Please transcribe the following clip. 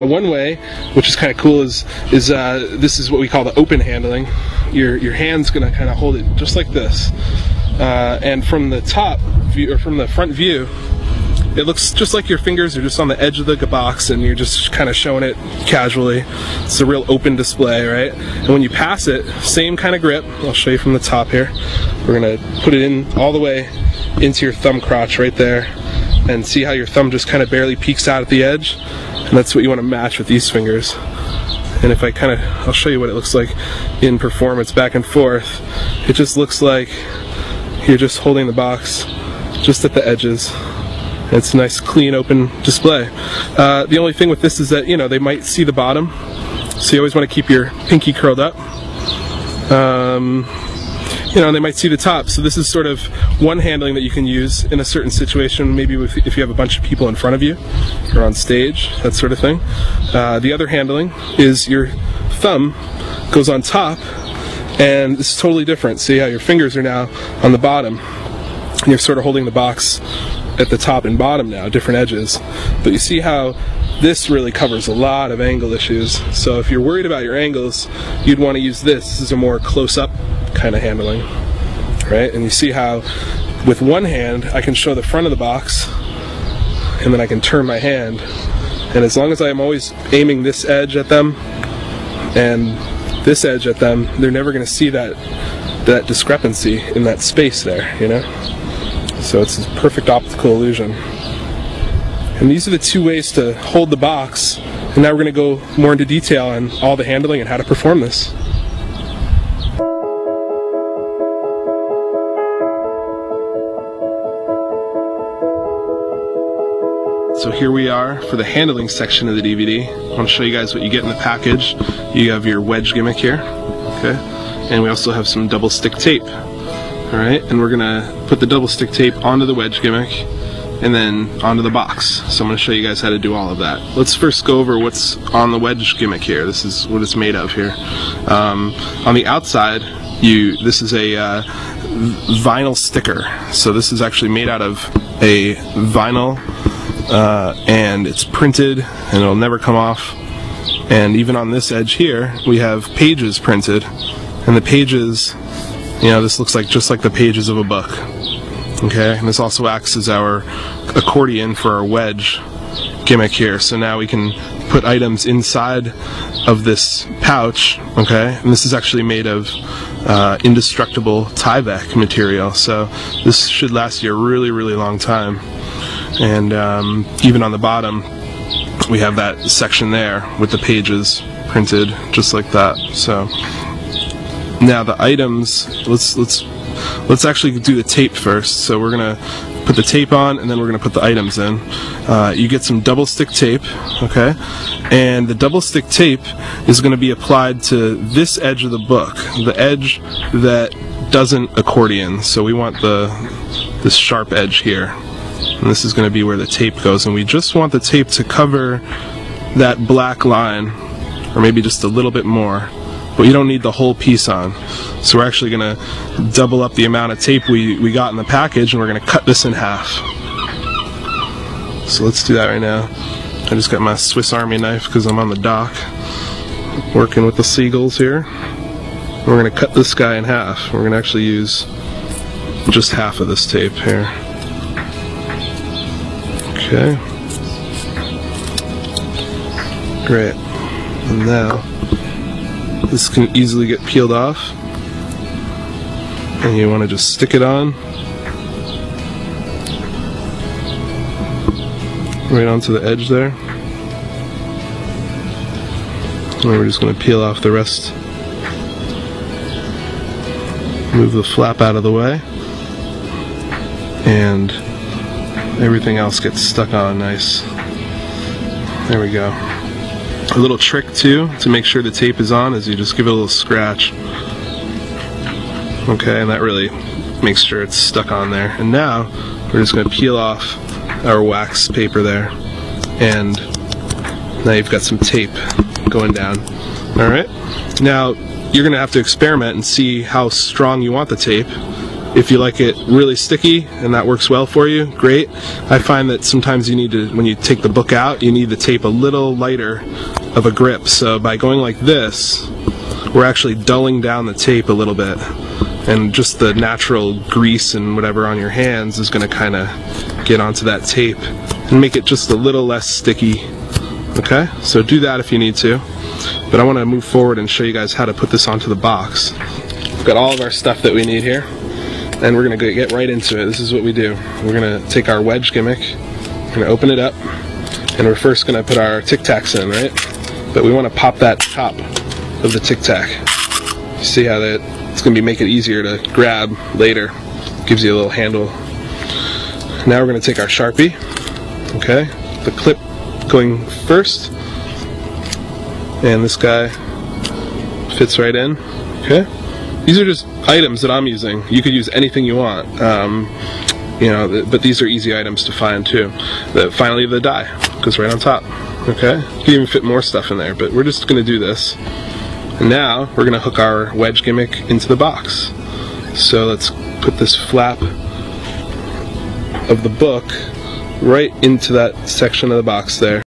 One way, which is kind of cool, is this is what we call the open handling. Your hand's going to kind of hold it just like this, and from the top view, or from the front view, it looks just like your fingers are just on the edge of the box, and you're just kind of showing it casually. It's a real open display, right? And when you pass it, same kind of grip. I'll show you from the top here. We're going to put it in all the way into your thumb crotch right there, and see how your thumb just kind of barely peeks out at the edge. And that's what you want to match with these fingers. And if I'll show you what it looks like in performance back and forth. It just looks like you're just holding the box just at the edges. And it's a nice, clean, open display. The only thing with this is that, you know, they might see the bottom, so you always want to keep your pinky curled up. You know, and they might see the top. So this is sort of one handling that you can use in a certain situation, maybe if you have a bunch of people in front of you or on stage, that sort of thing. The other handling is your thumb goes on top, and this is totally different. See how your fingers are now on the bottom, and you're sort of holding the box at the top and bottom now, different edges. But you see how this really covers a lot of angle issues. So if you're worried about your angles, you'd want to use this. This is a more close-up kind of handling, right? And you see how with one hand I can show the front of the box, and then I can turn my hand, and as long as I'm always aiming this edge at them and this edge at them, they're never going to see that discrepancy in that space there, you know? So it's a perfect optical illusion. And these are the two ways to hold the box, and now we're going to go more into detail on all the handling and how to perform this. So here we are for the handling section of the DVD. I want to show you guys what you get in the package. You have your wedge gimmick here, okay? And we also have some double stick tape. Alright, and we're gonna put the double stick tape onto the wedge gimmick and then onto the box. So I'm gonna show you guys how to do all of that. Let's first go over what's on the wedge gimmick here. This is what it's made of here. On the outside, this is a vinyl sticker. So this is actually made out of a vinyl, and it's printed and it'll never come off. And even on this edge here, we have pages printed, and the pages, you know, this looks like just like the pages of a book. Okay, and this also acts as our accordion for our wedge gimmick here. So now we can put items inside of this pouch, okay? And this is actually made of indestructible Tyvek material, so this should last you a really, really long time. And even on the bottom, we have that section there with the pages printed just like that. So now the items, let's actually do the tape first. So we're gonna put the tape on, and then we're gonna put the items in. You get some double stick tape, okay? And the double stick tape is gonna be applied to this edge of the book, the edge that doesn't accordion. So we want this sharp edge here. And this is gonna be where the tape goes, and we just want the tape to cover that black line, or maybe just a little bit more. But you don't need the whole piece on. So we're actually going to double up the amount of tape we got in the package, and we're going to cut this in half. So let's do that right now. I just got my Swiss Army knife because I'm on the dock working with the seagulls here. And we're going to cut this guy in half. We're going to actually use just half of this tape here. Okay. Great. And now this can easily get peeled off, and you want to just stick it on right onto the edge there, and we're just going to peel off the rest. Move the flap out of the way, and everything else gets stuck on nice. There we go. A little trick too to make sure the tape is on is you just give it a little scratch. Okay, and that really makes sure it's stuck on there. And now we're just going to peel off our wax paper there, and now you've got some tape going down. Alright, now you're going to have to experiment and see how strong you want the tape. If you like it really sticky and that works well for you, great. I find that sometimes you need to, when you take the book out, you need the tape a little lighter of a grip. So by going like this, we're actually dulling down the tape a little bit. And just the natural grease and whatever on your hands is going to kind of get onto that tape and make it just a little less sticky. Okay, so do that if you need to. But I want to move forward and show you guys how to put this onto the box. We've got all of our stuff that we need here, and we're going to get right into it. This is what we do. We're going to take our wedge gimmick, we're going to open it up, and we're first going to put our Tic Tacs in, right? But we want to pop that top of the Tic Tac. You see how that it's going to make it easier to grab later. Gives you a little handle. Now we're going to take our Sharpie, okay? The clip going first, and this guy fits right in, okay? These are just items that I'm using. You could use anything you want, you know, but these are easy items to find too. Finally, the die goes right on top, okay? You can even fit more stuff in there, but we're just going to do this. And now we're going to hook our wedge gimmick into the box. So let's put this flap of the book right into that section of the box there.